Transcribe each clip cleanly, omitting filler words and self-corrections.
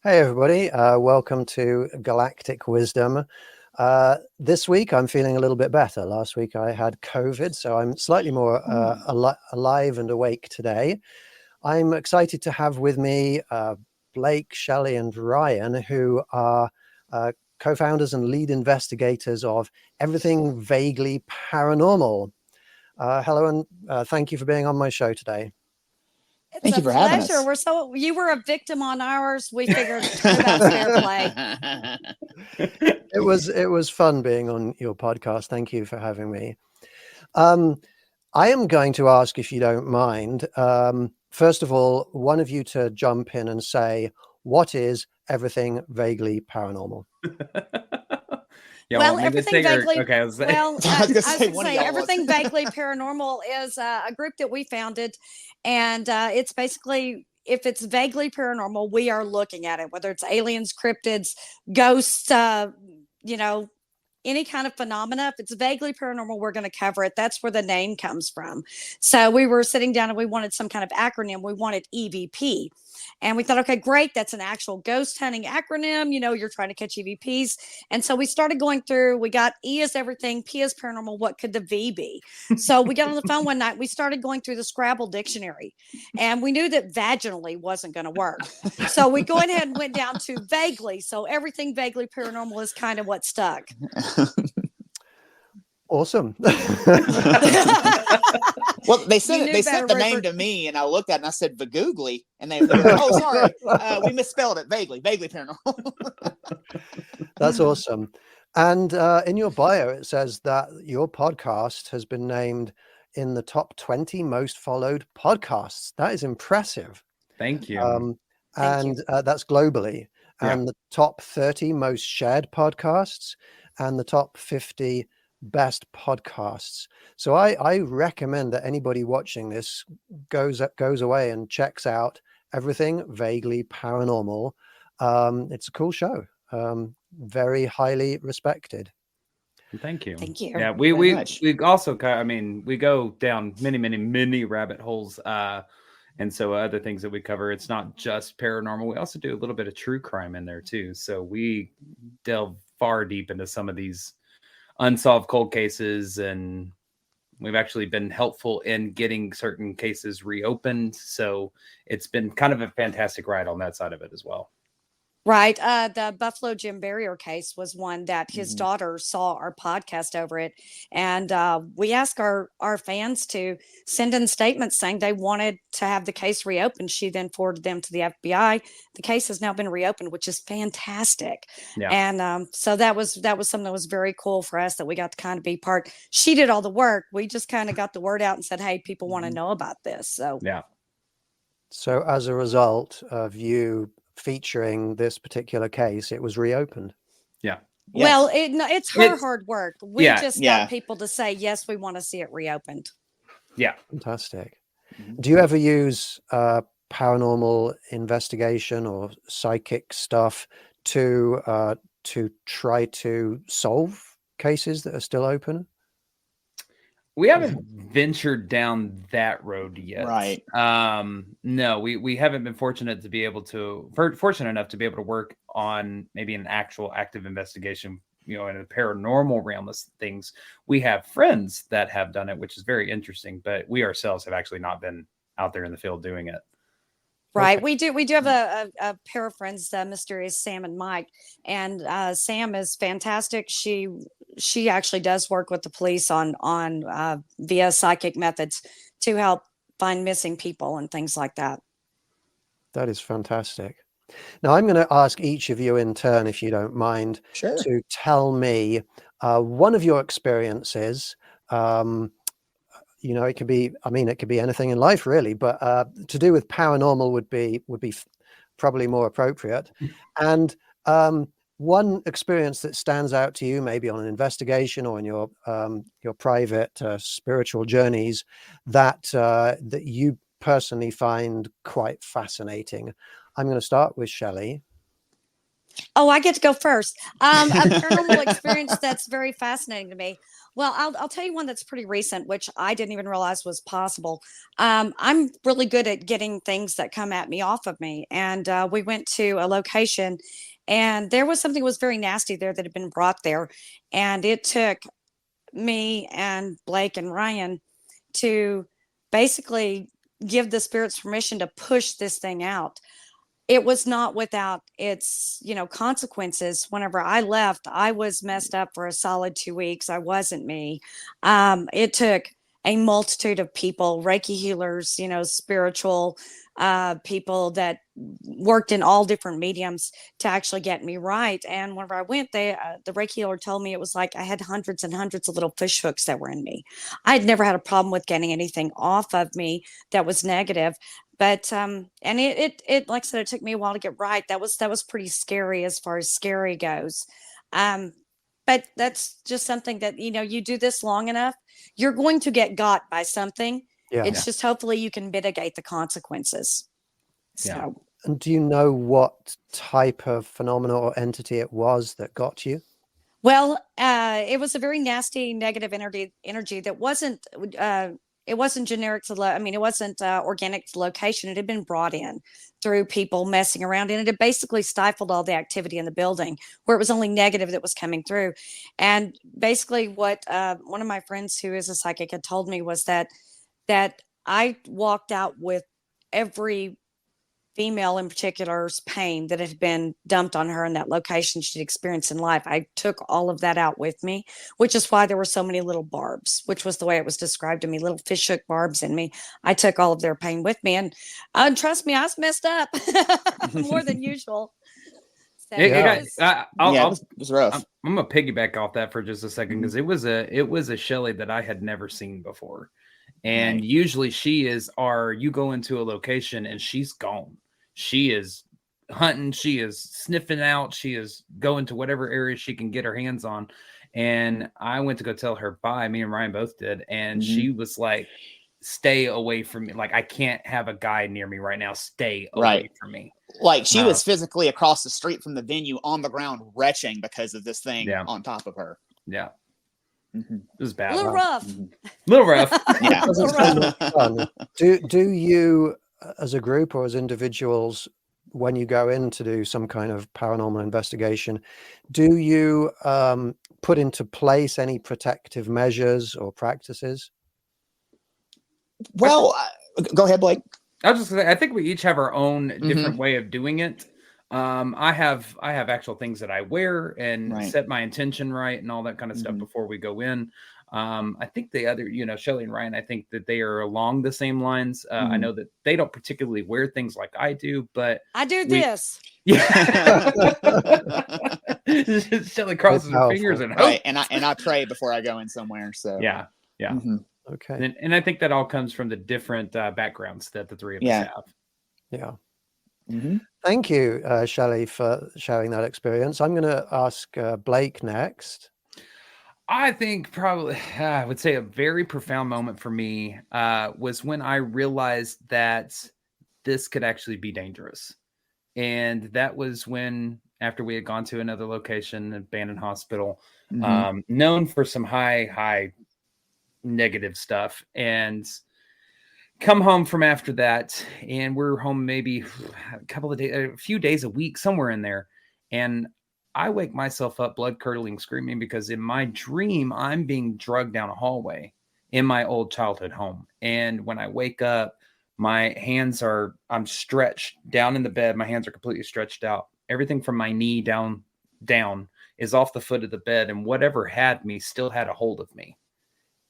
Hey everybody, welcome to Galactic Wisdom. This week I'm feeling a little bit better. Last week I had COVID, so I'm slightly more alive and awake today. I'm excited to have with me Blake, Shelly and Ryan, who are co-founders and lead investigators of Everything Vaguely Paranormal. Hello and thank you for being on my show today. Thank you for having us. You were a victim on ours. We figured that's fair play. It was fun being on your podcast. Thank you for having me. I am going to ask, if you don't mind, first of all, one of you to jump in and say, what is Everything Vaguely Paranormal? Well, Everything Vaguely. Okay, I was going to say Everything Vaguely Paranormal is a group that we founded, and it's basically, if it's vaguely paranormal, we are looking at it, whether it's aliens, cryptids, ghosts, any kind of phenomena. If it's vaguely paranormal, we're going to cover it. That's where the name comes from. So we were sitting down and we wanted some kind of acronym. We wanted EVP. And we thought, okay, great. That's an actual ghost hunting acronym. You're trying to catch EVPs. And so we started going through, we got E as everything, P as paranormal. What could the V be? So we got on the phone one night. We started going through the Scrabble dictionary and we knew that vaginally wasn't going to work. So we go ahead and went down to vaguely. So Everything Vaguely Paranormal is kind of what stuck. Awesome. Well, they sent the name to me, and I looked at it and I said "vagoogly," and they were, "Oh, sorry, we misspelled it. Vaguely paranormal." That's awesome. And in your bio, it says that your podcast has been named in the top 20 most followed podcasts. That is impressive. Thank you. That's globally. Yeah. And the top 30 most shared podcasts and the top 50 best podcasts. So I recommend that anybody watching this goes away and checks out Everything Vaguely Paranormal. It's a cool show. Very highly respected. Thank you. Thank you. Yeah, we also, I mean, we go down many rabbit holes. And so other things that we cover, it's not just paranormal. We also do a little bit of true crime in there too. So we delve far deep into some of these unsolved cold cases, and we've actually been helpful in getting certain cases reopened. So it's been kind of a fantastic ride on that side of it as well. Right. The Buffalo Jim Barrier case was one that his daughter saw our podcast over it. And we asked our fans to send in statements saying they wanted to have the case reopened. She then forwarded them to the FBI. The case has now been reopened, which is fantastic. Yeah. And so that was something that was very cool for us, that we got to kind of be part. She did all the work. We just kind of got the word out and said, hey, people want to know about this. So yeah. So as a result of you featuring this particular case, it was reopened. Yeah. Yes. Well, it's her hard work. We just got people to say, yes, we want to see it reopened. Yeah. Fantastic. Do you ever use paranormal investigation or psychic stuff to try to solve cases that are still open? We haven't ventured down that road yet. Right. No, we haven't been fortunate enough to be able to work on maybe an actual active investigation, in a paranormal realm of things. We have friends that have done it, which is very interesting, but we ourselves have actually not been out there in the field doing it. Right. Okay. We do have a pair of friends, mysterious Sam and Mike, and Sam is fantastic. She actually does work with the police on via psychic methods to help find missing people and things like that. That is fantastic. Now I'm going to ask each of you in turn, if you don't mind, to tell me one of your experiences. It could be anything in life really, but to do with paranormal would be probably more appropriate. And one experience that stands out to you, maybe on an investigation or in your private spiritual journeys, that you personally find quite fascinating. I'm going to start with Shelly. Oh, I get to go first. A paranormal experience that's very fascinating to me. Well, I'll tell you one that's pretty recent, which I didn't even realize was possible. I'm really good at getting things that come at me off of me. And we went to a location, and there was something that was very nasty there that had been brought there. And it took me and Blake and Ryan to basically give the spirits permission to push this thing out. It was not without its, consequences. Whenever I left, I was messed up for a solid 2 weeks. I wasn't me. It took a multitude of people, Reiki healers, spiritual people that worked in all different mediums to actually get me right. And whenever I went, the Reiki healer told me it was like I had hundreds and hundreds of little fish hooks that were in me. I had never had a problem with getting anything off of me that was negative. But and it like I said, it took me a while to get right. That was pretty scary as far as scary goes. But that's just something that, you do this long enough, you're going to get got by something. Yeah. It's just hopefully you can mitigate the consequences. So. Yeah. And do you know what type of phenomena or entity it was that got you? Well, it was a very nasty negative energy that wasn't it wasn't generic to it wasn't organic to location. It had been brought in through people messing around, and it had basically stifled all the activity in the building, where it was only negative that was coming through. And basically what one of my friends who is a psychic had told me was that I walked out with every female in particular's pain that had been dumped on her in that location she'd experienced in life. I took all of that out with me, which is why there were so many little barbs, which was the way it was described to me, little fishhook barbs in me. I took all of their pain with me, and trust me, I was messed up more than usual. So it was rough. I'm gonna piggyback off that for just a second, because it was a Shelly that I had never seen before. And usually you go into a location and she's gone. She is hunting. She is sniffing out. She is going to whatever area she can get her hands on. And I went to go tell her bye. Me and Ryan both did. And she was like, stay away from me. Like, I can't have a guy near me right now. Stay away from me. Like, she was physically across the street from the venue on the ground retching because of this thing on top of her. Yeah. It was bad. A little rough. Little rough. Yeah. Do you, as a group or as individuals, when you go in to do some kind of paranormal investigation, do you put into place any protective measures or practices? Well, go ahead, Blake. I was just gonna say, I think we each have our own different way of doing it. I have actual things that I wear and set my intention right and all that kind of stuff before we go in. I think the other, Shelly and Ryan, I think that they are along the same lines. I know that they don't particularly wear things like I do, but I do this. Yeah. Shelly crosses her fingers and hope. Right. And I pray before I go in somewhere. So yeah. Okay. And I think that all comes from the different backgrounds that the three of us have. Yeah. Thank you, Shelly, for sharing that experience. I'm going to ask Blake next. I think probably, I would say a very profound moment for me was when I realized that this could actually be dangerous. And that was when, after we had gone to another location, an abandoned hospital, known for some high negative stuff, and come home from after that, and we're home maybe a few days a week, somewhere in there. And I wake myself up blood curdling screaming, because in my dream, I'm being drugged down a hallway in my old childhood home. And when I wake up, I'm stretched down in the bed. My hands are completely stretched out. Everything from my knee down is off the foot of the bed. And whatever had me still had a hold of me.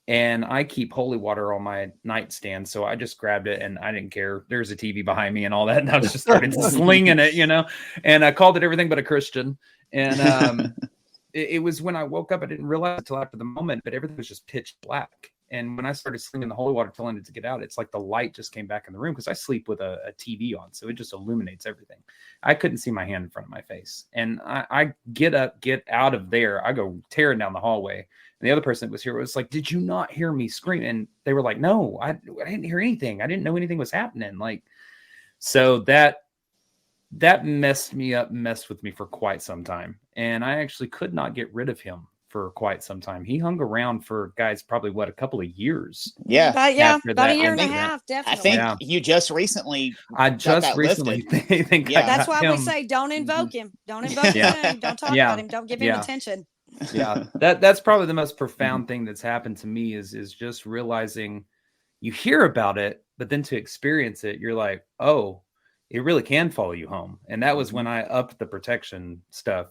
And I keep holy water on my nightstand. So I just grabbed it and I didn't care. There's a TV behind me and all that. And I was just started slinging it, and I called it everything but a Christian. And it was when I woke up, I didn't realize until after the moment, but everything was just pitch black. And when I started slinging the holy water, telling it to get out, it's like the light just came back in the room, because I sleep with a TV on. So it just illuminates everything. I couldn't see my hand in front of my face. And I get up, get out of there. I go tearing down the hallway. And the other person that was here was like, "Did you not hear me scream?" And they were like, "No, I didn't hear anything. I didn't know anything was happening." So that that messed with me for quite some time. And I actually could not get rid of him for quite some time. He hung around for probably a couple of years. Yeah. About a year and a half, definitely. I think you just recently think that's why we say don't invoke him. Don't invoke him. Don't talk about him. Don't give him attention. Yeah. That's probably the most profound thing that's happened to me is just realizing you hear about it, but then to experience it, you're like, oh, it really can follow you home. And that was when I upped the protection stuff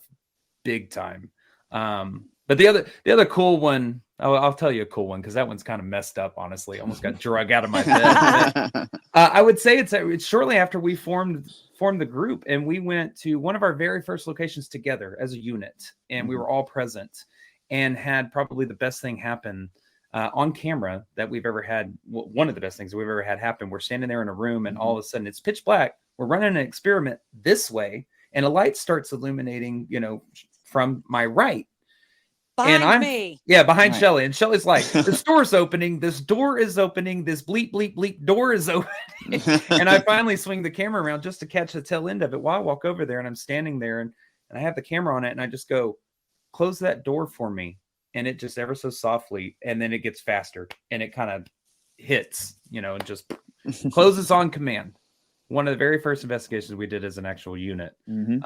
big time. But the other cool one, I'll tell you a cool one because that one's kind of messed up, honestly. Almost got drug out of my bed. I would say it's shortly after we formed the group, and we went to one of our very first locations together as a unit, and we were all present and had probably the best thing happen on camera that we've ever had. One of the best things we've ever had happen. We're standing there in a room, and all of a sudden it's pitch black. We're running an experiment this way, and a light starts illuminating, from my right. Behind me. Yeah, behind Shelly. And Shelly's like, this door's opening. This door is opening. This bleep, bleep, bleep door is opening. And I finally swing the camera around just to catch the tail end of it while I walk over there. And I'm standing there and I have the camera on it. And I just go, close that door for me. And it just ever so softly. And then it gets faster. And it kind of hits, and just closes on command. One of the very first investigations we did as an actual unit. And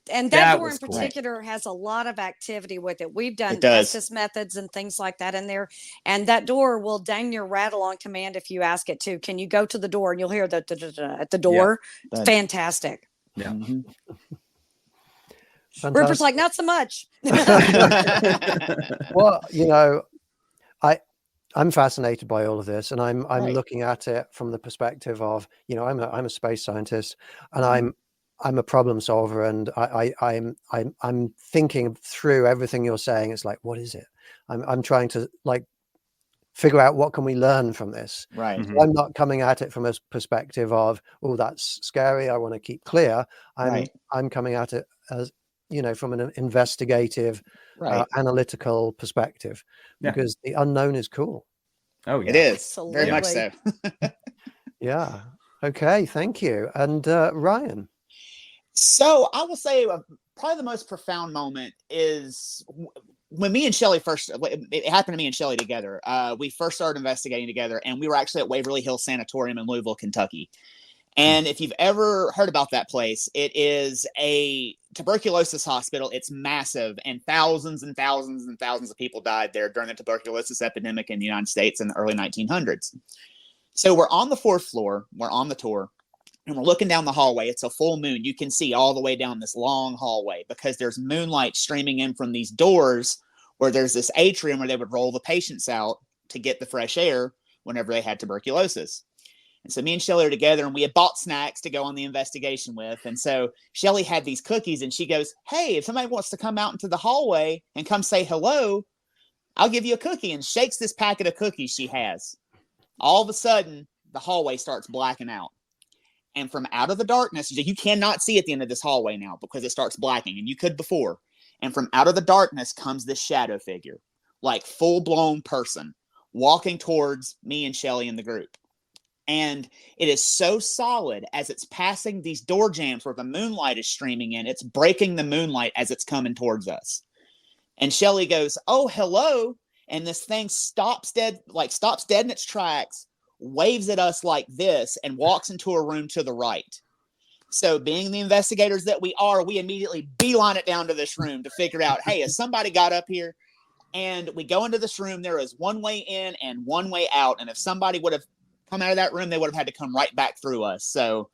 that door in particular has a lot of activity with it. We've done Estes methods and things like that in there. And that door will dang near rattle on command if you ask it to. Can you go to the door? And you'll hear the at the door. Yeah. Fantastic. Yeah. Rupert's like, not so much. Well, I'm fascinated by all of this, and I'm looking at it from the perspective of, I'm a space scientist, and I'm a problem solver, and I'm thinking through everything you're saying. It's like, what is it? I'm trying to figure out what can we learn from this. Right. So I'm not coming at it from a perspective of, oh, that's scary, I want to keep clear. I'm coming at it as, from an investigative, analytical perspective, because the unknown is cool. Oh, yeah. It is. Absolutely. Very much so. Yeah. Okay. Thank you. And Ryan. So I will say probably the most profound moment is when me and Shelly it happened to me and Shelly together. We first started investigating together, and we were actually at Waverly Hills Sanatorium in Louisville, Kentucky. And if you've ever heard about that place, it is a tuberculosis hospital. It's massive, and thousands and thousands and thousands of people died there during the tuberculosis epidemic in the United States in the early 1900s. So we're on the 4th floor. We're on the tour, and we're looking down the hallway. It's a full moon. You can see all the way down this long hallway because there's moonlight streaming in from these doors where there's this atrium where they would roll the patients out to get the fresh air whenever they had tuberculosis. And so me and Shelly are together, and we had bought snacks to go on the investigation with. And so Shelly had these cookies, and she goes, hey, if somebody wants to come out into the hallway and come say hello, I'll give you a cookie, and shakes this packet of cookies she has. All of a sudden, the hallway starts blacking out. And from out of the darkness, you cannot see at the end of this hallway now because it starts blacking, and you could before. And from out of the darkness comes this shadow figure, like full-blown person, walking towards me and Shelly in the group. And it is so solid as it's passing these door jambs where the moonlight is streaming in. It's breaking the moonlight as it's coming towards us. And Shelly goes, oh, hello. And this thing stops dead in its tracks, waves at us like this, and walks into a room to the right. So being the investigators that we are, we immediately beeline it down to this room to figure out, hey, has somebody got up here? And we go into this room. There is one way in and one way out. And if somebody would have come out of that room, they would have had to come right back through us. So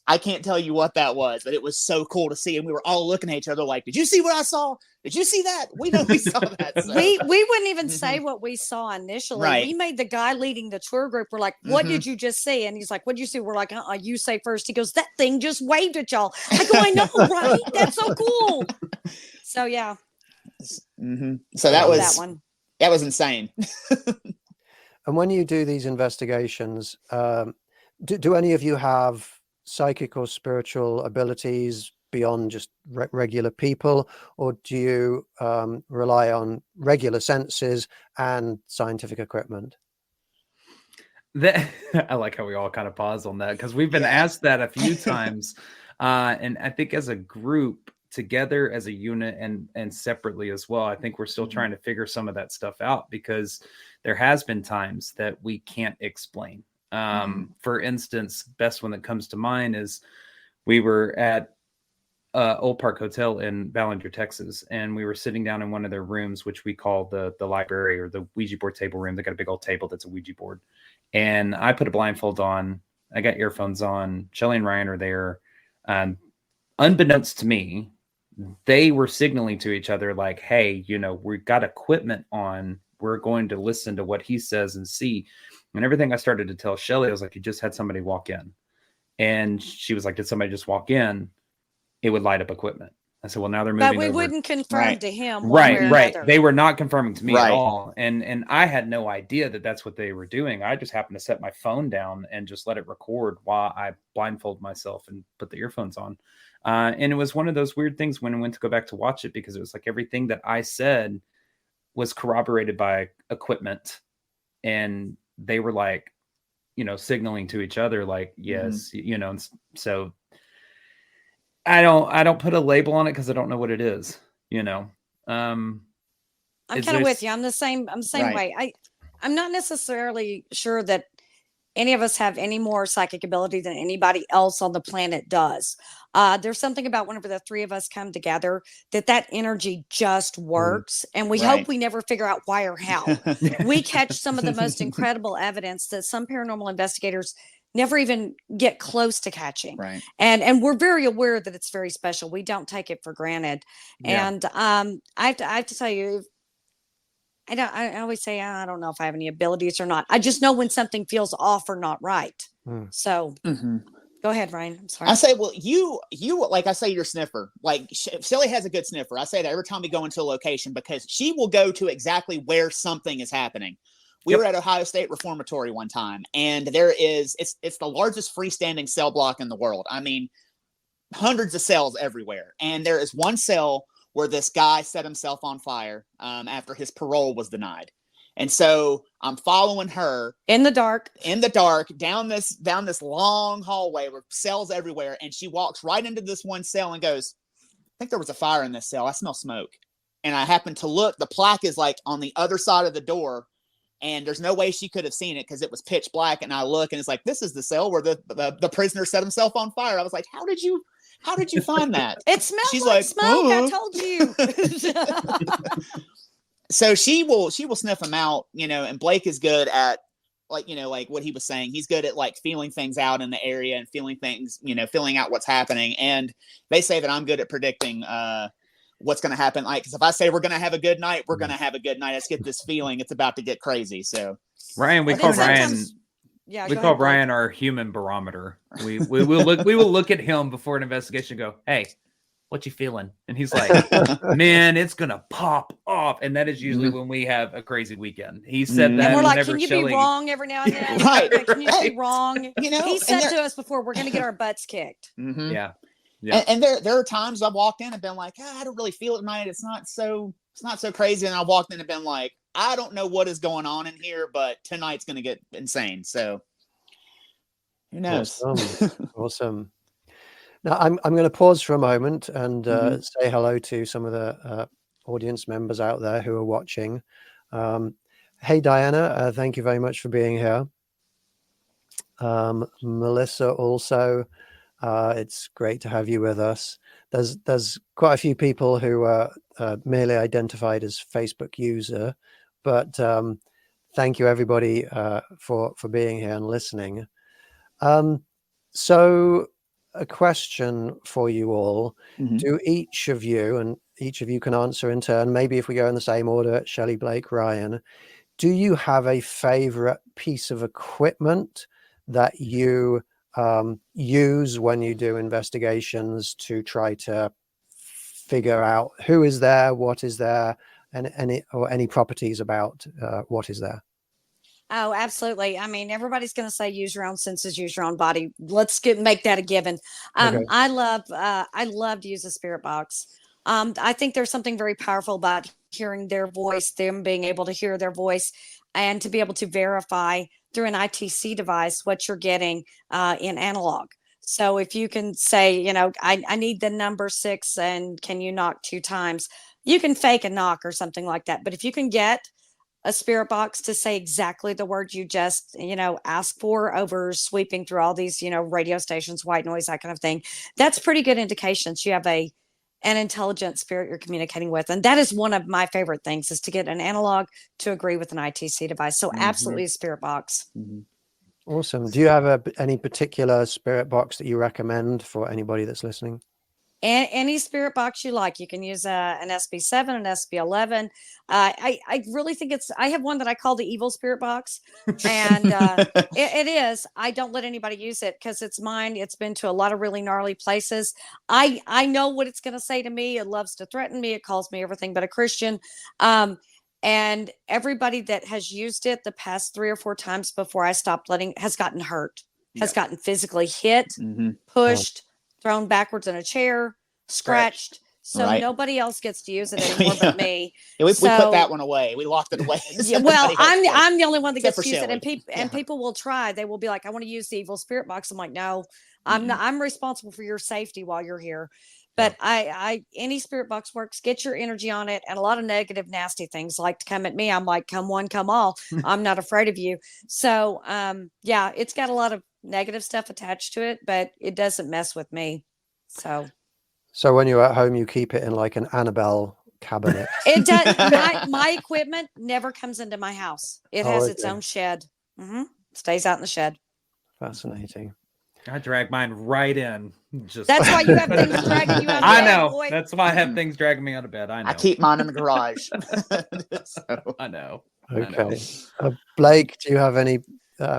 I can't tell you what that was, but it was so cool to see. And we were all looking at each other like, did you see what I saw? Did you see that? We know we saw that. So. We wouldn't even say what we saw initially. Right. We made the guy leading the tour group. We're like, what did you just see? And he's like, what did you see? We're like, you say first. He goes, that thing just waved at y'all. I go, I know, right? That's so cool. So yeah. So that was insane. And when you do these investigations, do any of you have psychic or spiritual abilities beyond just regular people, or do you rely on regular senses and scientific equipment? I like how we all kind of pause on that because we've been asked that a few times. And I think as a group, together as a unit and separately as well, I think we're still trying to figure some of that stuff out, because there has been times that we can't explain. For instance, best one that comes to mind is we were at Old Park Hotel in Ballinger, Texas, and we were sitting down in one of their rooms, which we call the library, or the Ouija board table room. They got a big old table that's a Ouija board, and I put a blindfold on. I got earphones on. Shelly and Ryan are there. Unbeknownst to me, they were signaling to each other like, hey, we've got equipment on. We're going to listen to what he says and see. And everything I started to tell Shelly, I was like, you just had somebody walk in. And she was like, did somebody just walk in? It would light up equipment. I said, well, now they're moving But we over. wouldn't confirm to him. Right. Another. They were not confirming to me at all. And I had no idea that that's what they were doing. I just happened to set my phone down and just let it record while I blindfold myself and put the earphones on. And it was one of those weird things when I went to go back to watch it, because it was like everything that I said was corroborated by equipment. And they were like, signaling to each other, like, yes, and so I don't put a label on it because I don't know what it is, I'm kind of with you. I'm the same way. I'm not necessarily sure that any of us have any more psychic ability than anybody else on the planet does. There's something about whenever the three of us come together that energy just works. And we hope we never figure out why or how. We catch some of the most incredible evidence that some paranormal investigators never even get close to catching. Right. And we're very aware that it's very special. We don't take it for granted. Yeah. And I have to tell you, I always say, I don't know if I have any abilities or not. I just know when something feels off or not right. So go ahead, Ryan. I'm sorry. I say, well, you, like I say, you're a sniffer. Like Shelly has a good sniffer. I say that every time we go into a location, because she will go to exactly where something is happening. We were at Ohio State Reformatory one time, and it's the largest freestanding cell block in the world. I mean, hundreds of cells everywhere. And there is one cell where this guy set himself on fire after his parole was denied. And so I'm following her in the dark down this long hallway with cells everywhere. And she walks right into this one cell and goes, I think there was a fire in this cell. I smell smoke. And I happen to look, the plaque is like on the other side of the door, and there's no way she could have seen it because it was pitch black. And I look, and it's like, this is the cell where the prisoner set himself on fire. I was like, how did you find that? It smells like smoke. I told you. So she will sniff them out, and Blake is good at like what he was saying. He's good at like feeling things out in the area and feeling things, feeling out what's happening. And they say that I'm good at predicting what's going to happen. Like, because if I say we're going to have a good night, we're going to have a good night. Let's get this feeling it's about to get crazy. So Ryan, we call Ryan our human barometer. We will look at him before an investigation. Go, hey, what you feeling? And he's like, man, it's gonna pop off. And that is usually when we have a crazy weekend. He said that. And we're like, can you be wrong every now and then? Right. Like, can you be wrong? He said to us before, we're gonna get our butts kicked. Yeah. And there are times I've walked in and been like, I don't really feel it tonight. It's not so crazy. And I walked in and been like, I don't know what is going on in here, but tonight's going to get insane. So who knows? Awesome. Now I'm going to pause for a moment and say hello to some of the audience members out there who are watching. Hey, Diana, thank you very much for being here. Melissa also. It's great to have you with us. There's quite a few people who are merely identified as Facebook user, but thank you everybody for being here and listening. So a question for you all. Do each of you, and each of you can answer in turn, maybe if we go in the same order, Shelly, Blake, Ryan, do you have a favorite piece of equipment that you use when you do investigations to try to figure out who is there, what is there, and any properties about what is there? Oh, absolutely. I mean, everybody's going to say use your own senses, use your own body. Let's make that a given. Okay. I love to use a spirit box. I think there's something very powerful about hearing their voice, them being able to hear their voice, and to be able to verify through an ITC device what you're getting in analog. So if you can say, you know, I need the number 6 and can you knock 2 times? You can fake a knock or something like that. But if you can get a spirit box to say exactly the word you just, you know, ask for over sweeping through all these, you know, radio stations, white noise, that kind of thing, that's pretty good indications you have an intelligent spirit you're communicating with. And that is one of my favorite things, is to get an analog to agree with an ITC device. So absolutely a spirit box. Awesome. Do you have any particular spirit box that you recommend for anybody that's listening? And any spirit box you like. You can use an SB7, an SB11. I really think I have one that I call the evil spirit box. And it is. I don't let anybody use it because it's mine. It's been to a lot of really gnarly places. I know what it's going to say to me. It loves to threaten me. It calls me everything but a Christian. And everybody that has used it the past 3 or 4 times before I stopped has gotten hurt, has gotten physically hit, pushed, thrown backwards in a chair, scratched. So nobody else gets to use it anymore but me. Yeah, we put that one away. We locked it away. Yeah, well, I'm the only one that gets to use it, and people will try. They will be like, "I want to use the evil spirit box." I'm like, "No, I'm not. I'm responsible for your safety while you're here." But any spirit box works. Get your energy on it, and a lot of negative, nasty things like to come at me. I'm like, "Come one, come all." I'm not afraid of you. So, yeah, it's got a lot of negative stuff attached to it, but it doesn't mess with me. So when you're at home, you keep it in like an Annabelle cabinet. It does. My equipment never comes into my house. It has its own shed. Stays out in the shed. Fascinating. I drag mine right in. That's why you have things dragging you out of bed. I know. Boy. That's why I have things dragging me out of bed. I know. I keep mine in the garage. I know. Okay. Blake, do you have any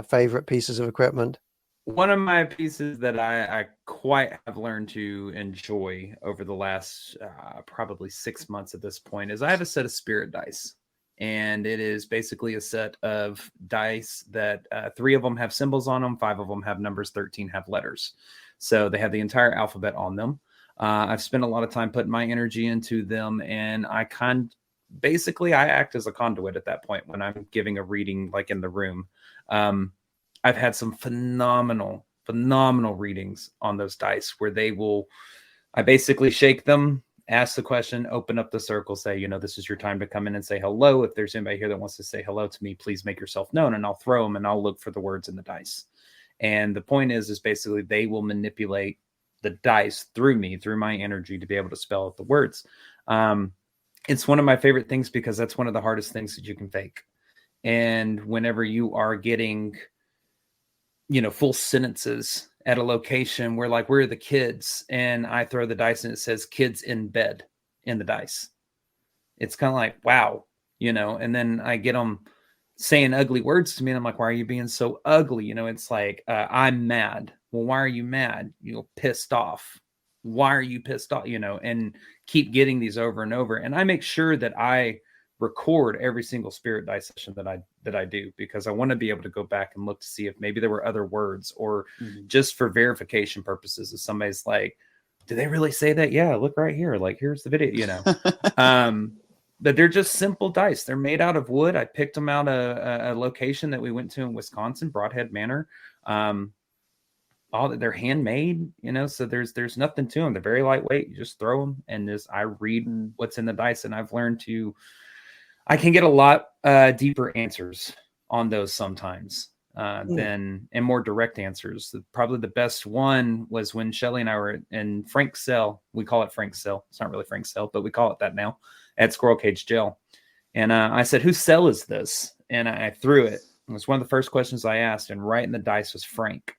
favorite pieces of equipment? One of my pieces that I quite have learned to enjoy over the last probably 6 months at this point is I have a set of spirit dice. And it is basically a set of dice that 3 of them have symbols on them, 5 of them have numbers, 13 have letters. So they have the entire alphabet on them. I've spent a lot of time putting my energy into them, and I act as a conduit at that point when I'm giving a reading, like in the room. I've had some phenomenal readings on those dice where I basically shake them, ask the question, open up the circle, say, you know, this is your time to come in and say hello. If there's anybody here that wants to say hello to me, please make yourself known, and I'll throw them and I'll look for the words in the dice. And the point is basically they will manipulate the dice through me, through my energy, to be able to spell out the words. It's one of my favorite things because that's one of the hardest things that you can fake. And whenever you are getting, you know, full sentences at a location where, like, we're the kids and I throw the dice and it says kids in bed in the dice. It's kind of like, wow, you know, and then I get them saying ugly words to me. And I'm like, why are you being so ugly? You know, it's like, I'm mad. Well, why are you mad? You know, pissed off. Why are you pissed off? You know, and keep getting these over and over. And I make sure that I record every single spirit dice session that I do, because I want to be able to go back and look to see if maybe there were other words, or just for verification purposes. If somebody's like, did they really say that? Yeah, look right here. Like, here's the video, you know. But they're just simple dice. They're made out of wood. I picked them out a location that we went to in Wisconsin, Broadhead Manor. They're handmade, you know, so there's nothing to them. They're very lightweight. You just throw them, and I read what's in the dice, and I've learned I can get a lot deeper answers on those sometimes and more direct answers. Probably the best one was when Shelly and I were in Frank's cell. We call it Frank's cell. It's not really Frank's cell, but we call it that now, at Squirrel Cage Jail. And I said, whose cell is this? And I threw it. It was one of the first questions I asked, and right in the dice was Frank.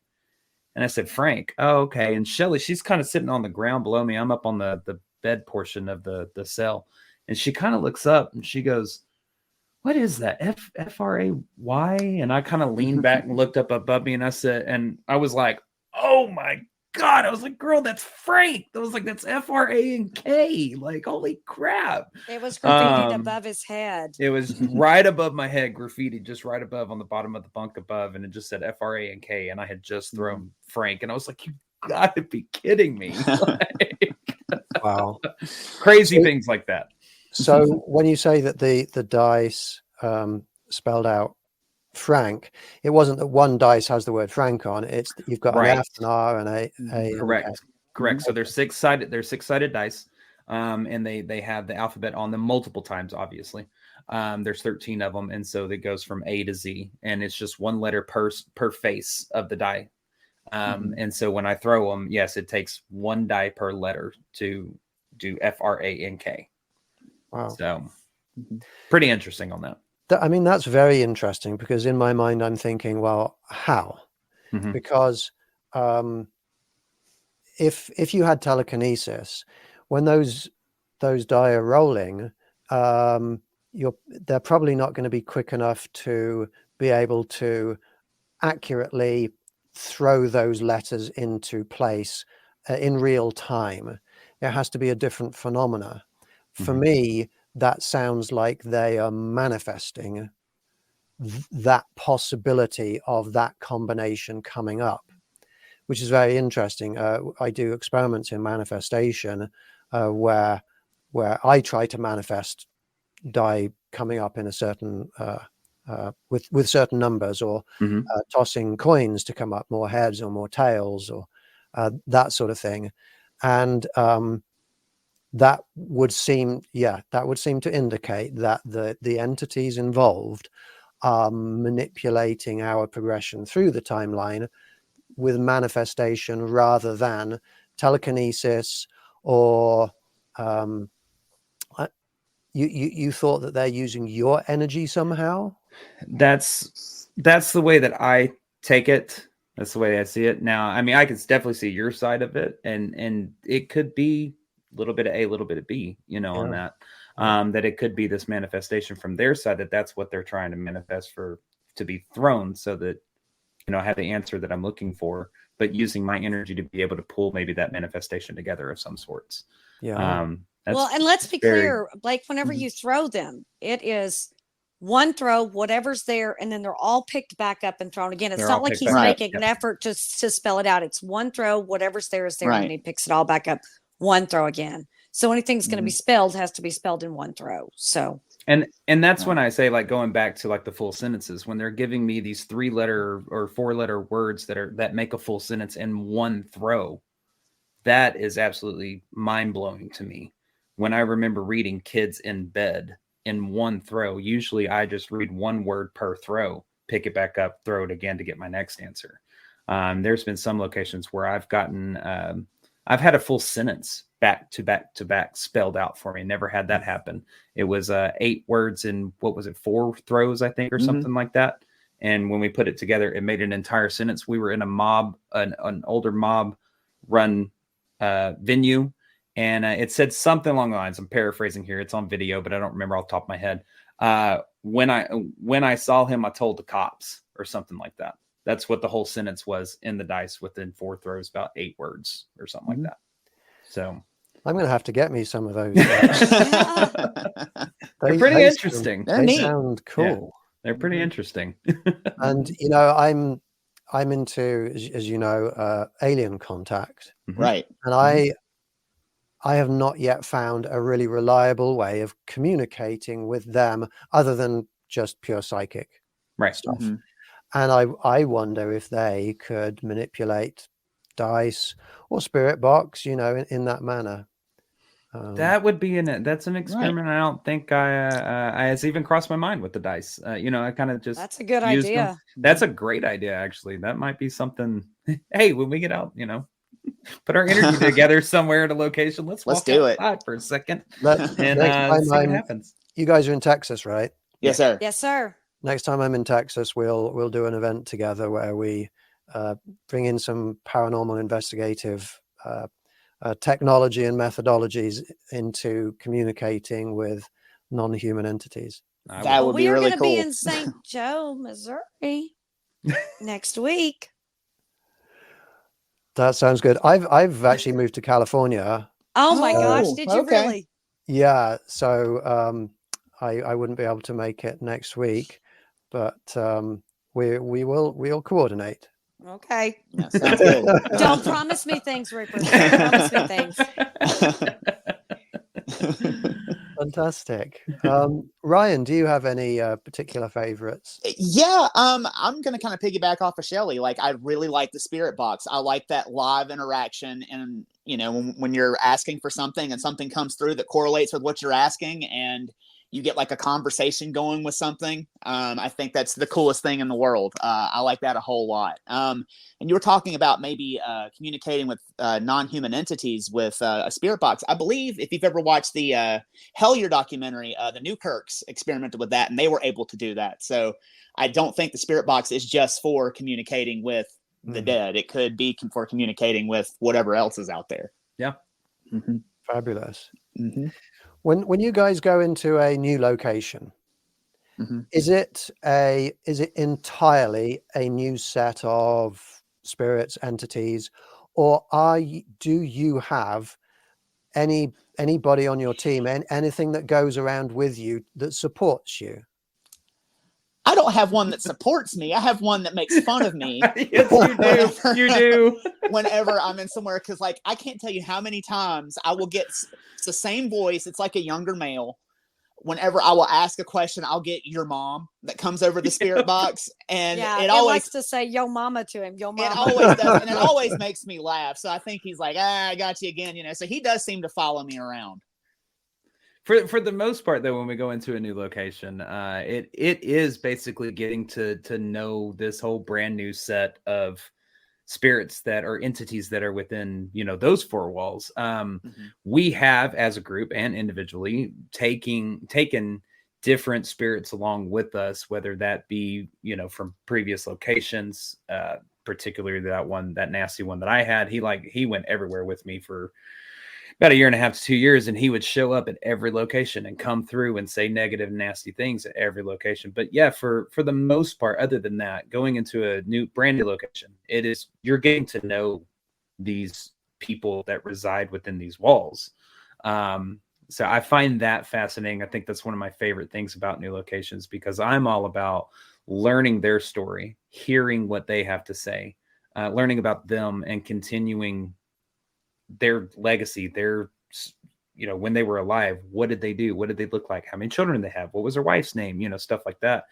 And I said, Frank. Oh, okay. And Shelly, she's kind of sitting on the ground below me. I'm up on the bed portion of the cell. And she kind of looks up and she goes, what is that? F-R-A-Y? And I kind of leaned back and looked up above me, and I said, and I was like, oh my God. I was like, girl, that's Frank. I was like, that's F-R-A-N-K. Like, holy crap. It was graffitied above his head. It was right above my head, graffiti, just right above on the bottom of the bunk above. And it just said F-R-A-N-K. And I had just thrown Frank. And I was like, you gotta be kidding me. Like, wow. Crazy things like that. So when you say that the dice spelled out Frank, it wasn't that one dice has the word Frank on. It's that you've got an Right. F, an R, and a and Correct. K. Correct. So they're six-sided. They're six-sided dice, and they have the alphabet on them multiple times. Obviously, there's 13 of them, and so it goes from A to Z, and it's just one letter per face of the die. And so when I throw them, yes, it takes one die per letter to do FRANK. Wow. So pretty interesting on that. I mean, that's very interesting, because in my mind, I'm thinking, well, how? Because if you had telekinesis, when those die are rolling, they're probably not going to be quick enough to be able to accurately throw those letters into place in real time. It has to be a different phenomena. For me, that sounds like they are manifesting that possibility of that combination coming up, which is very interesting. I do experiments in manifestation where I try to manifest die coming up in a certain with certain numbers, or tossing coins to come up more heads or more tails, or that sort of thing. And that would seem to indicate that the entities involved are manipulating our progression through the timeline with manifestation rather than telekinesis, or you thought that they're using your energy somehow? That's the way that I take it. That's the way I see it. Now, I mean, I can definitely see your side of it, and it could be a little bit of A, a little bit of B, on that. That it could be this manifestation from their side, that's what they're trying to manifest to be thrown, so that I have the answer that I'm looking for, but using my energy to be able to pull maybe that manifestation together of some sorts. Well, and let's be clear, Blake, whenever you throw them, it is one throw, whatever's there, and then they're all picked back up and thrown again. It's not like he's making an effort to spell it out. It's one throw, whatever's there is there, and he picks it all back up, one throw again. So anything's going to be spelled has to be spelled in one throw. So and that's when I say, like, going back to like the full sentences, when they're giving me these 3-letter or 4-letter words that make a full sentence in one throw, that is absolutely mind-blowing to me. When I remember reading Kids in Bed in one throw, usually I just read one word per throw, pick it back up, throw it again to get my next answer. There's been some locations where I've had a full sentence back to back to back spelled out for me. Never had that happen. It was 8 words in, 4 throws, I think, or something like that. And when we put it together, it made an entire sentence. We were in a mob, an older mob run venue. And it said something along the lines, I'm paraphrasing here, it's on video, but I don't remember off the top of my head. When I saw him, I told the cops, or something like that. That's what the whole sentence was in the dice within 4 throws, about 8 words or something like that. So I'm going to have to get me some of those. They're pretty interesting. They sound cool. Yeah, they're pretty interesting. And I'm into, as you know, alien contact. Right. And I have not yet found a really reliable way of communicating with them other than just pure psychic stuff. And I wonder if they could manipulate dice or spirit box, in that manner. That would be that's an experiment. I don't think I has even crossed my mind with the dice. I kind of just, that's a good idea. That's a great idea, actually. That might be something. Hey, when we get out, put our energy together somewhere at a location. Let's do it for a second. And see what happens. You guys are in Texas, right? Yes, sir. Yes, sir. Next time I'm in Texas, we'll do an event together where we bring in some paranormal investigative technology and methodologies into communicating with non-human entities. That would be really cool. We are going to be in St. Joe, Missouri next week. That sounds good. I've actually moved to California. Oh my gosh, did you really? Yeah, so I wouldn't be able to make it next week, but we'll coordinate. Okay. That sounds good. Don't promise me things, Rupert. Don't promise me things. Fantastic. Ryan, do you have any particular favorites? Yeah, I'm gonna kind of piggyback off of Shelly. Like, I really like the spirit box. I like that live interaction, and when you're asking for something and something comes through that correlates with what you're asking, and you get like a conversation going with something. I think that's the coolest thing in the world. I like that a whole lot. And you were talking about maybe communicating with non-human entities with a spirit box. I believe if you've ever watched the Hellier documentary, the Newkirks experimented with that, and they were able to do that. So I don't think the spirit box is just for communicating with the dead. It could be for communicating with whatever else is out there. Yeah. Mm-hmm. Fabulous. Mm-hmm. When you guys go into a new location, is it entirely a new set of spirits, entities, or do you have anybody on your team and anything that goes around with you that supports you? I don't have one that supports me. I have one that makes fun of me. Yes, you do. Whenever I'm in somewhere, because like I can't tell you how many times I will get it's the same voice. It's like a younger male. Whenever I will ask a question, I'll get your mom that comes over the spirit box, and it always likes to say "yo mama" to him. Yo mama. It always does, and it always makes me laugh. So I think he's like, I got you again, So he does seem to follow me around. For the most part, though, when we go into a new location, it is basically getting to know this whole brand new set of spirits that are entities that are within those four walls. We have, as a group and individually, taken different spirits along with us, whether that be from previous locations, particularly that nasty one that I had. He went everywhere with me for about 1.5 to 2 years, and he would show up at every location and come through and say negative, nasty things at every location. But yeah, for the most part, other than that, going into a brand new location, you're getting to know these people that reside within these walls. So I find that fascinating. I think that's one of my favorite things about new locations, because I'm all about learning their story, hearing what they have to say, learning about them, and continuing their legacy, when they were alive, what did they do? What did they look like? How many children did they have? What was their wife's name? Stuff like that.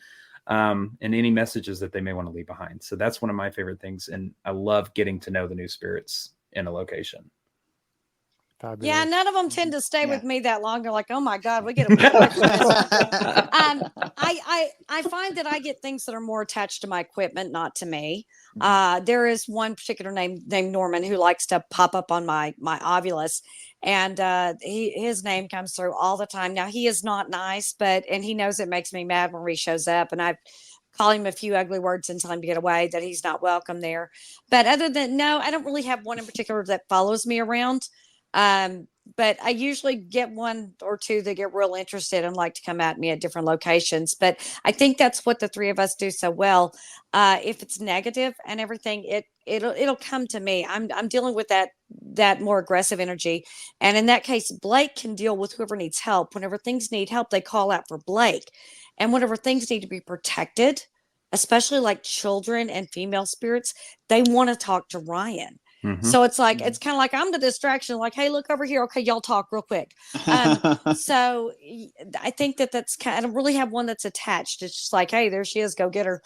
And any messages that they may want to leave behind. So that's one of my favorite things. And I love getting to know the new spirits in a location. Fabulous. Yeah, none of them tend to stay with me that long. They're like, oh my God, we get a I find that I get things that are more attached to my equipment, not to me. There is one particular named Norman who likes to pop up on my Ovilus, and his name comes through all the time. Now, he is not nice, and he knows it makes me mad when he shows up, and I call him a few ugly words and tell him to get away, that he's not welcome there. But other than, no, I don't really have one in particular that follows me around. But I usually get one or two that get real interested and like to come at me at different locations. But I think that's what the three of us do so well. If it's negative and everything, it'll come to me. I'm dealing with that more aggressive energy. And in that case, Blake can deal with whoever needs help. Whenever things need help, they call out for Blake. And whenever things need to be protected, especially like children and female spirits, they want to talk to Ryan. So it's like, it's kind of like I'm the distraction, like, hey, look over here. Okay, y'all talk real quick. So I think that's I don't really have one that's attached. It's just like, hey, there she is. Go get her.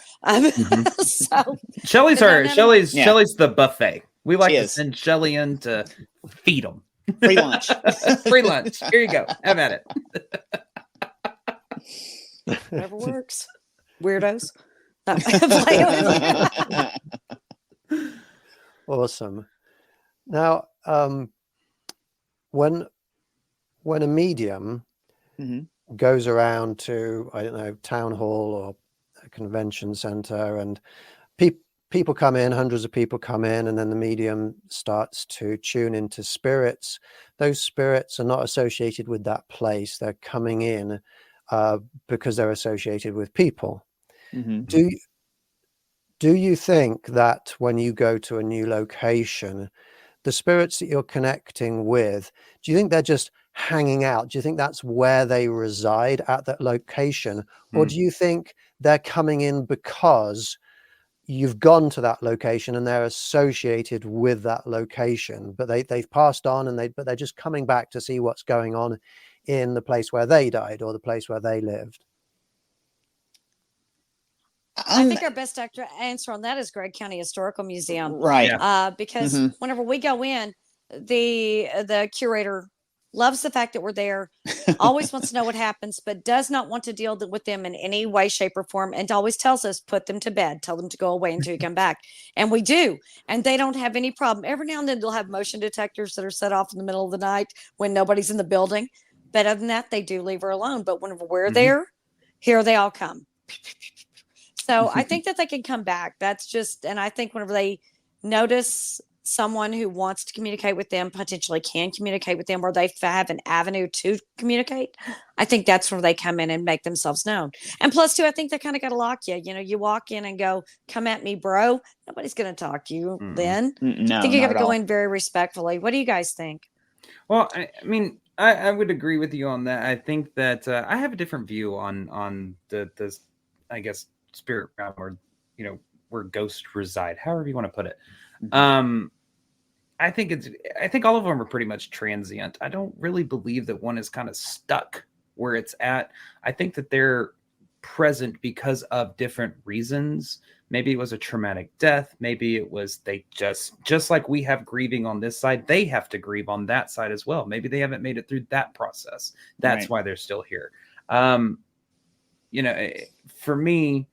So Shelly's the buffet. We like to send Shelly in to feed them. Free lunch. Free lunch. Here you go. Have at it. Whatever works. Weirdos. Awesome. Now, when a medium goes around to, I don't know, town hall or a convention center, and people come in, hundreds of people come in, and then the medium starts to tune into spirits. Those spirits are not associated with that place. They're coming in because they're associated with people. Do you think that when you go to a new location, the spirits that you're connecting with, do you think they're just hanging out? Do you think that's where they reside at that location? Or do you think they're coming in because you've gone to that location and they're associated with that location, but they've passed on but they're just coming back to see what's going on in the place where they died or the place where they lived? I think our best answer on that is Gregg County Historical Museum. Right. Yeah. Because whenever we go in, the curator loves the fact that we're there, always wants to know what happens, but does not want to deal with them in any way, shape, or form, and always tells us, put them to bed, tell them to go away until you come back. And we do. And they don't have any problem. Every now and then they'll have motion detectors that are set off in the middle of the night when nobody's in the building. But other than that, they do leave her alone. But whenever we're there, here they all come. So I think that they can come back. That's just, and I think whenever they notice someone who wants to communicate with them, potentially can communicate with them, or they have an avenue to communicate, I think that's where they come in and make themselves known. And plus, too, I think they kind of got to lock you. You know, you walk in and go, come at me, bro. Nobody's going to talk to you then. No, I think you got to go all. in very respectfully. What do you guys think? Well, I mean, I would agree with you on that. I think that I have a different view on the I guess, spirit realm, or, you know, where ghosts reside, however you want to put it. I think all of them are pretty much transient. I don't really believe that one is kind of stuck where it's at. I think that they're present because of different reasons. Maybe it was a traumatic death. Maybe it was they just like we have grieving on this side, they have to grieve on that side as well. Maybe they haven't made it through that process. That's why they're still here. You know, for me,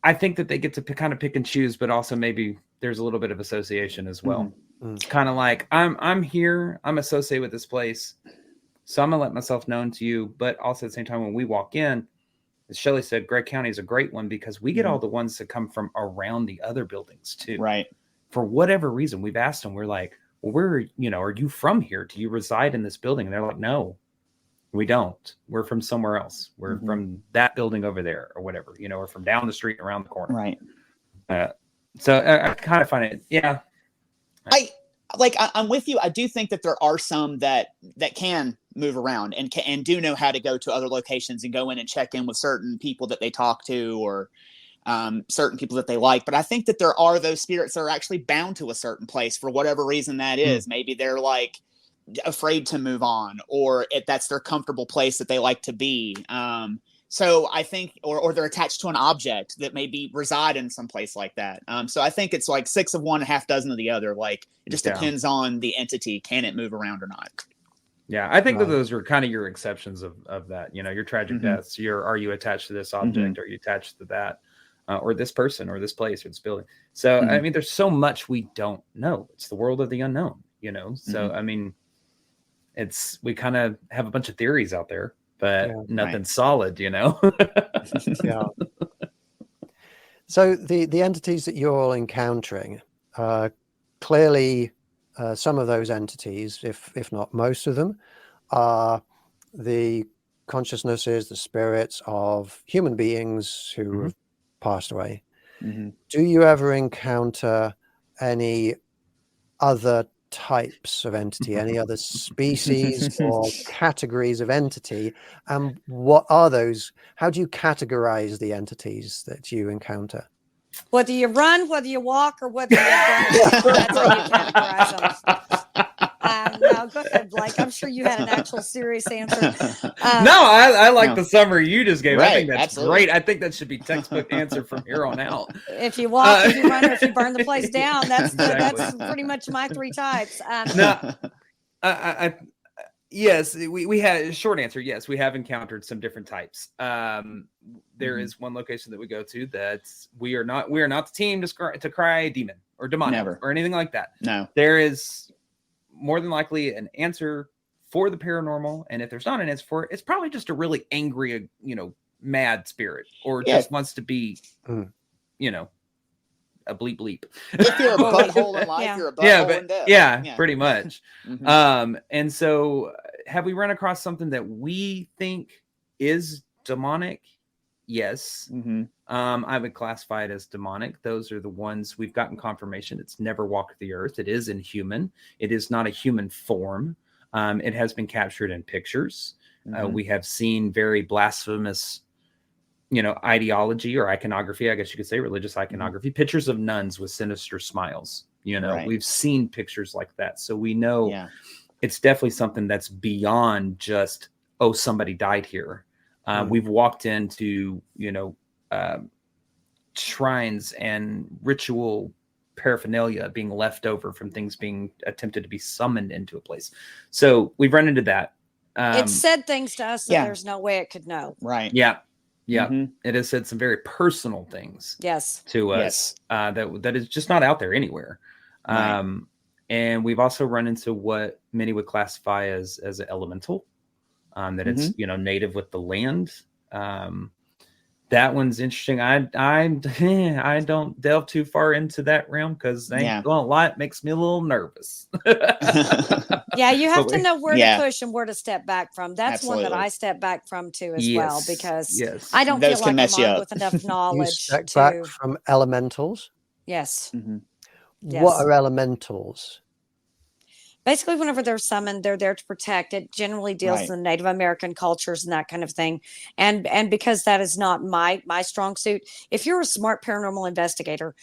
I think that they get to kind of pick and choose, but also maybe there's a little bit of association as well. It's kind of like I'm here, I'm associated with this place, so I'm gonna let myself known to you. But also at the same time, when we walk in, as Shelly said, Gregg County is a great one because we get all the ones that come from around the other buildings too. Right. For whatever reason, we've asked them, we're like, well, are you from here? Do you reside in this building? And they're like, no. We don't. We're from somewhere else. We're from that building over there or whatever, or from down the street around the corner. Right. So I kind of find it. Yeah. I'm with you. I do think that there are some that can move around and do know how to go to other locations and go in and check in with certain people that they talk to, or certain people that they like. But I think that there are those spirits that are actually bound to a certain place for whatever reason that is. Maybe they're like afraid to move on, or that's their comfortable place that they like to be. So I think, or they're attached to an object that maybe reside in some place like that. So I think it's like 6 of one, half dozen of the other. Like it just depends on the entity. Can it move around or not? Yeah. I think that those are kind of your exceptions of that, your tragic deaths. Are you attached to this object? Are you attached to that? Or this person or this place or this building? So, I mean, there's so much we don't know. It's the world of the unknown, So, I mean, we kind of have a bunch of theories out there, but nothing solid, Yeah. So the entities that you're all encountering, clearly some of those entities, if not most of them, are the consciousnesses, the spirits of human beings who have passed away. Do you ever encounter any other types of entity, any other species or categories of entity? And what are those? How do you categorize the entities that you encounter? Whether you run, whether you walk, or whether you run, that's how you categorize them. No, go ahead, Blake. I'm sure you had an actual serious answer. No, I like the summary you just gave. Right, I think that's absolutely. great. I think that should be textbook answer from here on out. If you walk, if you run, or if you burn the place down, that's pretty much my 3 types. No, yes, we had short answer. Yes, we have encountered some different types. There is one location that we go to that we are not the team to cry demon or demonic or anything like that. No, there is more than likely an answer for the paranormal, and if there's not an answer for it, it's probably just a really angry, mad spirit, or just wants to be, a bleep bleep. If you're a butthole in life, you're a butthole in death. Yeah, pretty much. And so, have we run across something that we think is demonic? Yes. I would classify it as demonic. Those are the ones we've gotten confirmation. It's never walked the earth. It is inhuman. It is not a human form. It has been captured in pictures. We have seen very blasphemous, ideology or iconography, I guess you could say, religious iconography, pictures of nuns with sinister smiles. We've seen pictures like that. So we know it's definitely something that's beyond just, oh, somebody died here. We've walked into, shrines and ritual paraphernalia being left over from things being attempted to be summoned into a place. So we've run into that. It said things to us that there's no way it could know. Right. Yeah. Yeah. Mm-hmm. It has said some very personal things to us that is just not out there anywhere. Right. And we've also run into what many would classify as an elemental, that it's, native with the land. That one's interesting. I don't delve too far into that realm because I ain't gonna lie, it makes me a little nervous. Yeah, you have to know where to push and where to step back from. That's one that I step back from too as well, because I don't feel like I'm armed with enough knowledge. You step back from elementals? Yes. Mm-hmm. Yes. What are elementals? Basically, whenever they're summoned, they're there to protect. It generally deals in Native American cultures and that kind of thing. And because that is not my strong suit, if you're a smart paranormal investigator,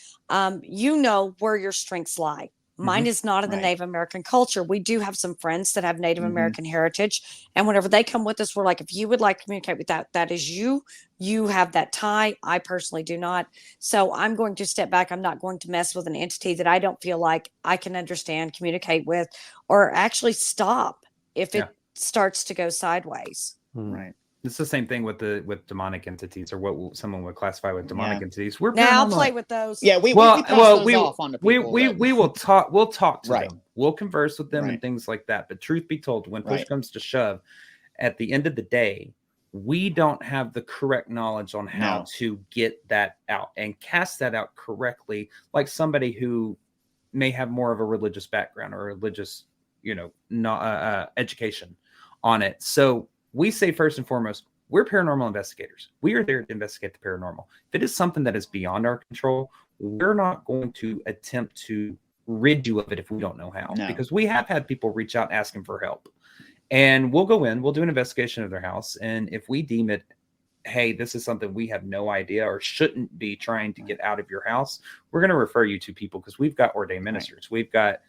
you know where your strengths lie. Mine is not in the Native American culture. We do have some friends that have Native American heritage. And whenever they come with us, we're like, if you would like to communicate with that is you. You have that tie. I personally do not. So I'm going to step back. I'm not going to mess with an entity that I don't feel like I can understand, communicate with, or actually stop if it starts to go sideways. Right. It's the same thing with demonic entities, or what someone would classify with demonic entities. We're I'll play with those. Yeah, we pass those off on the people. We will talk. We'll talk to them. We'll converse with them and things like that. But truth be told, when push comes to shove, at the end of the day, we don't have the correct knowledge on how to get that out and cast that out correctly, like somebody who may have more of a religious background or religious, education on it. So we say, first and foremost, we're paranormal investigators. We are there to investigate the paranormal. If it is something that is beyond our control, we're not going to attempt to rid you of it if we don't know how. No. Because we have had people reach out asking for help. And we'll go in, we'll do an investigation of their house. And if we deem it, hey, this is something we have no idea or shouldn't be trying to get out of your house, we're going to refer you to people, because we've got ordained ministers. We've got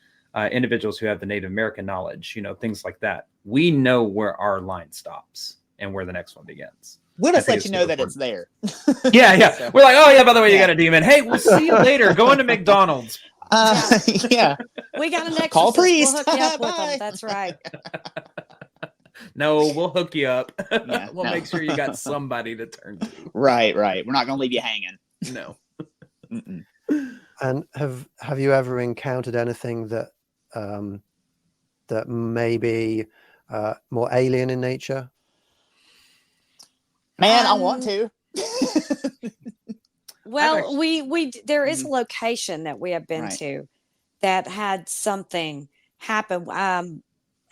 individuals who have the Native American knowledge, things like that. We know where our line stops and where the next one begins. We'll just let you know that it's there. Yeah. So, we're like, oh yeah, by the way, you got a demon. Hey, we'll see you later. Go into McDonald's. We got an exorcist. Call priest. We'll hook you up with them. That's right. No, we'll hook you up. We'll make sure you got somebody to turn to. Right. We're not going to leave you hanging. No. And have you ever encountered anything that that may be more alien in nature? Man, I want to. Well, there is a location that we have been to that had something happen.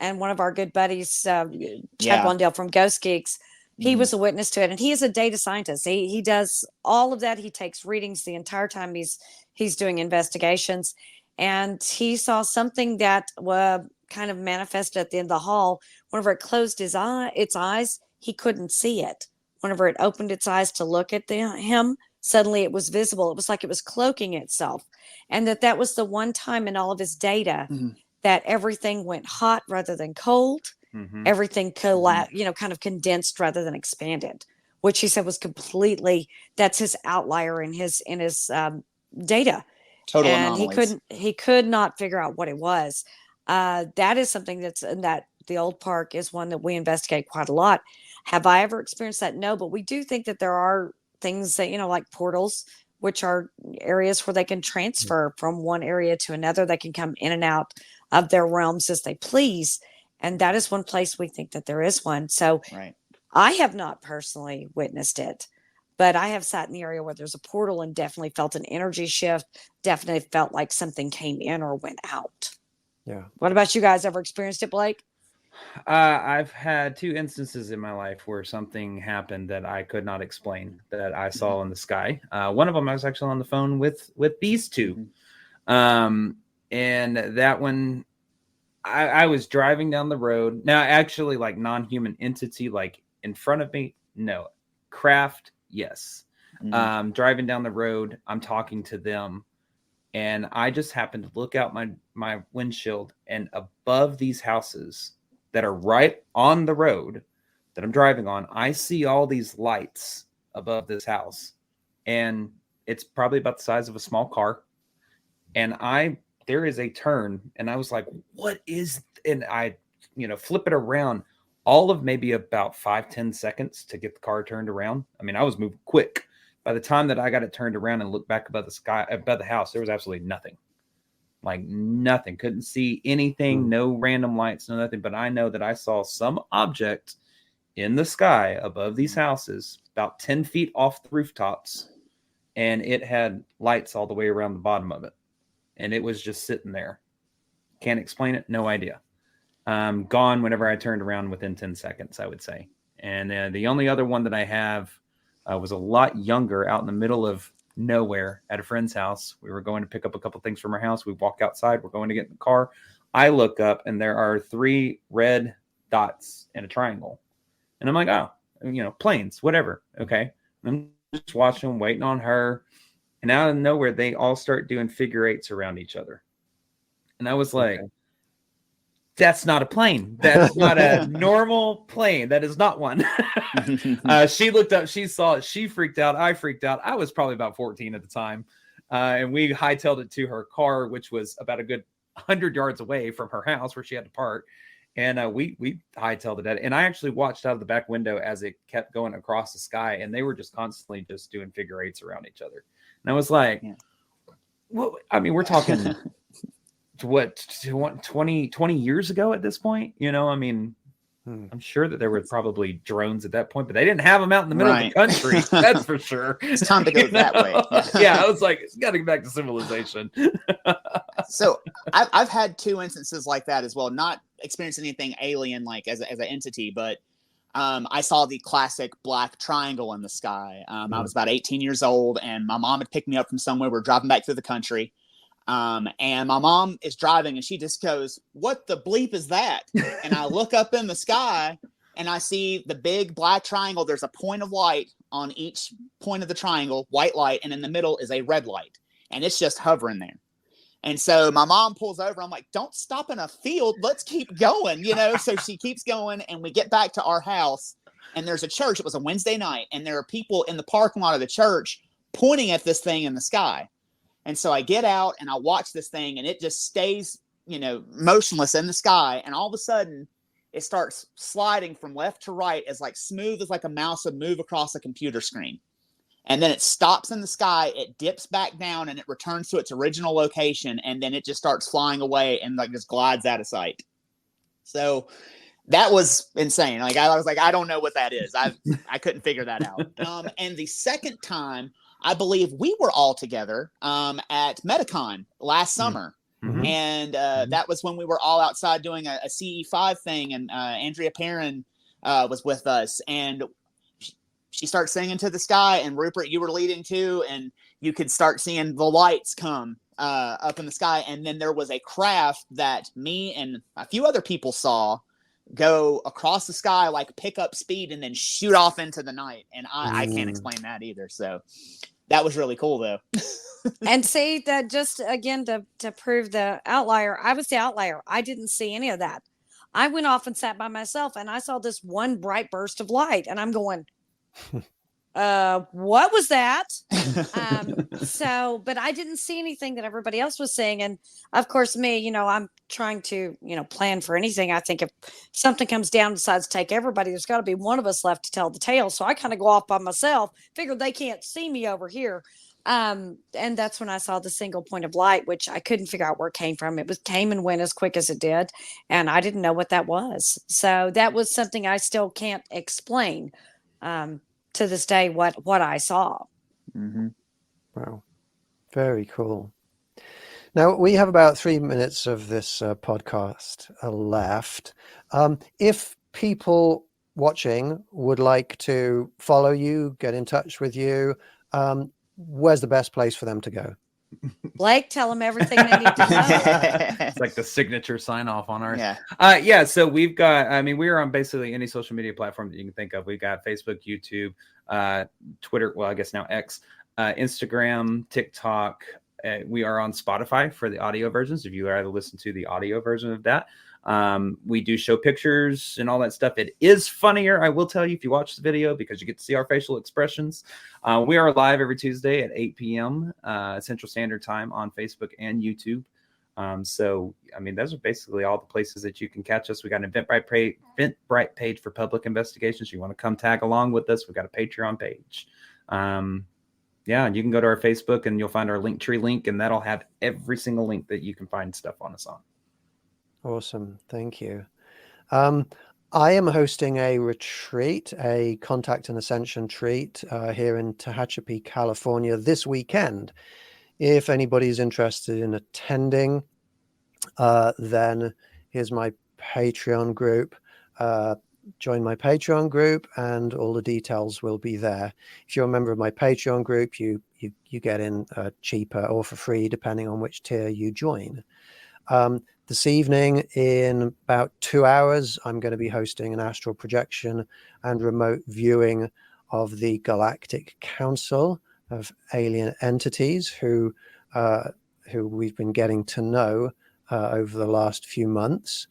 And one of our good buddies, Chad Blondell from Ghost Geeks, he was a witness to it. And he is a data scientist. He does all of that. He takes readings the entire time he's doing investigations. And he saw something that kind of manifested at the end of the hall. Whenever it closed its eyes, he couldn't see it. Whenever it opened its eyes to look at him, suddenly it was visible. It was like it was cloaking itself. And that was the one time in all of his data that everything went hot rather than cold. Everything kind of condensed rather than expanded, which he said was completely, that's his outlier in his data. Total and anomalies. he could not figure out what it was. That is something that's in that the old park is one that we investigate quite a lot. Have I ever experienced that? No, but we do think that there are things that, like portals, which are areas where they can transfer from one area to another. They can come in and out of their realms as they please. And that is one place we think that there is one. So I have not personally witnessed it, but I have sat in the area where there's a portal and definitely felt an energy shift, definitely felt like something came in or went out. Yeah. What about you guys? Ever experienced it, Blake? I've had 2 instances in my life where something happened that I could not explain, that I saw in the sky. One of them, I was actually on the phone with these 2. And that one, I was driving down the road. Now, actually, like non-human entity, like in front of me, no. Craft, yes. Driving down the road, I'm talking to them. And I just happened to look out my windshield, and above these houses that are right on the road that I'm driving on, I see all these lights above this house. And it's probably about the size of a small car. And there is a turn, and I was like, what is, and I, flip it around all of maybe about 5-10 seconds to get the car turned around. I mean, I was moving quick. By the time that I got it turned around and looked back above the house, there was absolutely nothing. Like nothing. Couldn't see anything, no random lights, no nothing. But I know that I saw some object in the sky above these houses, about 10 feet off the rooftops, and it had lights all the way around the bottom of it. And it was just sitting there. Can't explain it. No idea. Gone whenever I turned around within 10 seconds, I would say. And the only other one that I have was a lot younger, out in the middle of nowhere at a friend's house. We were going to pick up a couple things from our house. We walk outside. We're going to get in the car. I look up, and there are 3 red dots in a triangle. And I'm like, oh, planes, whatever. Okay. I'm just watching them, waiting on her. And out of nowhere, they all start doing figure 8s around each other. And I was like, that's not a plane. That's not a normal plane. That is not one. She looked up, she saw it, she freaked out. I freaked out. I was probably about 14 at the time. And we hightailed it to her car, which was about a good 100 yards away from her house where she had to park. And we hightailed it. And I actually watched out of the back window as it kept going across the sky. And they were just constantly just doing figure 8s around each other. And I was like, well, I mean, we're talking what, 20 years ago at this point? I mean, I'm sure that there were probably drones at that point, but they didn't have them out in the middle of the country. That's for sure. It's time to go that way. Yeah, I was like, it's got to get back to civilization. So I've had 2 instances like that as well. Not experiencing anything alien like as an entity, but I saw the classic black triangle in the sky. I was about 18 years old, and my mom had picked me up from somewhere. We're driving back through the country. And my mom is driving, and she just goes, "What the bleep is that?" And I look up in the sky, and I see the big black triangle. There's a point of light on each point of the triangle, white light, and in the middle is a red light, and it's just hovering there. And so my mom pulls over. I'm like, "Don't stop in a field. Let's keep going." So she keeps going, and we get back to our house, and there's a church. It was a Wednesday night, and there are people in the parking lot of the church pointing at this thing in the sky. And so I get out and I watch this thing, and it just stays, motionless in the sky. And all of a sudden it starts sliding from left to right as smooth as a mouse would move across a computer screen. And then it stops in the sky, it dips back down, and it returns to its original location. And then it just starts flying away and just glides out of sight. So that was insane. I was like, I don't know what that is. I couldn't figure that out. And the second time, I believe we were all together at Metacon last summer. Mm-hmm. And that was when we were all outside doing a CE5 thing. And Andrea Perrin was with us. And she starts singing to the sky. And Rupert, you were leading too. And you could start seeing the lights come up in the sky. And then there was a craft that me and a few other people saw go across the sky, pick up speed and then shoot off into the night. And I can't explain that either. So that was really cool, though. And see, that just again to prove the outlier, I was the outlier. I didn't see any of that. I went off and sat by myself, and I saw this one bright burst of light, and I'm going, what was that? But I didn't see anything that everybody else was seeing. And of course, me, I'm trying to, plan for anything. I think if something comes down and decides to take everybody, there's got to be one of us left to tell the tale. So I kind of go off by myself, figured they can't see me over here. And that's when I saw the single point of light, which I couldn't figure out where it came from. It came and went as quick as it did. And I didn't know what that was. So that was something I still can't explain. To this day, what I saw. Mm-hmm. Wow. Very cool. Now, we have about 3 minutes of this podcast left. If people watching would like to follow you, get in touch with you, where's the best place for them to go? Blake, tell them everything they need to know. It's like the signature sign off on ours. Yeah. So we've got, we're on basically any social media platform that you can think of. We've got Facebook, YouTube, Twitter. Well, I guess now X, Instagram, TikTok, We are on Spotify for the audio versions. If you rather listen to the audio version of that, we do show pictures and all that stuff. It is funnier, I will tell you, if you watch the video, because you get to see our facial expressions. We are live every Tuesday at 8 p.m. Central Standard Time on Facebook and YouTube. So, I mean, those are basically all the places that you can catch us. We got an Eventbrite page for public investigations. You want to come tag along with us? We've got a Patreon page. Yeah, and you can go to our Facebook and you'll find our Linktree link, and that'll have every single link that you can find stuff on us on. Awesome. Thank you. I am hosting a retreat, a Contact and Ascension treat here in Tehachapi, California this weekend. If anybody's interested in attending, then here's my Patreon group. Join my Patreon group and all the details will be there. If you're a member of my Patreon group, you get in cheaper or for free, depending on which tier you join. This evening, in about 2 hours, I'm going to be hosting an astral projection and remote viewing of the Galactic Council of Alien Entities who we've been getting to know over the last few months.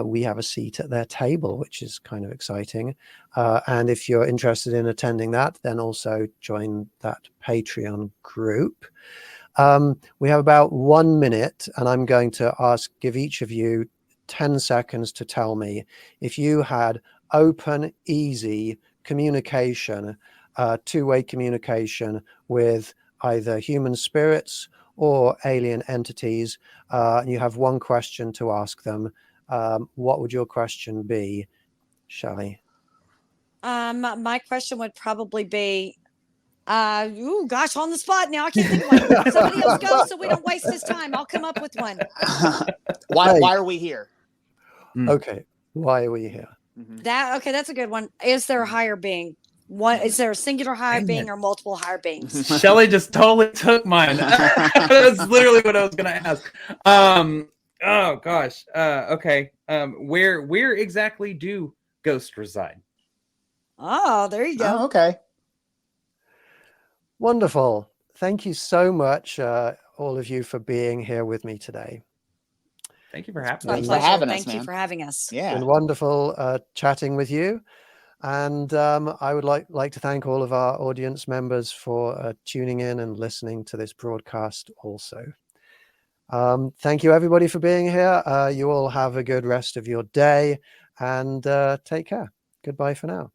We have a seat at their table, which is kind of exciting. And if you're interested in attending that, then also join that Patreon group. We have about 1 minute, and I'm going to give each of you 10 seconds to tell me if you had open, easy communication, two-way communication with either human spirits or alien entities, and you have one question to ask them. What would your question be, Shelly? My question would probably be, oh gosh, on the spot now. I can't think of one. Somebody else go so we don't waste his time. I'll come up with one. Why are we here? Okay, why are we here? That's a good one. Is there a higher being? What is there a singular higher being or multiple higher beings? Shelly just totally took mine. That's literally what I was gonna ask. Oh gosh. Okay. Where exactly do ghosts reside? Oh, there you go. Oh, okay. Wonderful. Thank you so much, all of you, for being here with me today. Thank you for having Thanks us. for having us, Thank you man. for having us. It's Yeah. been wonderful chatting with you. And I would like to thank all of our audience members for tuning in and listening to this broadcast also. Thank you, everybody, for being here. You all have a good rest of your day and take care. Goodbye for now.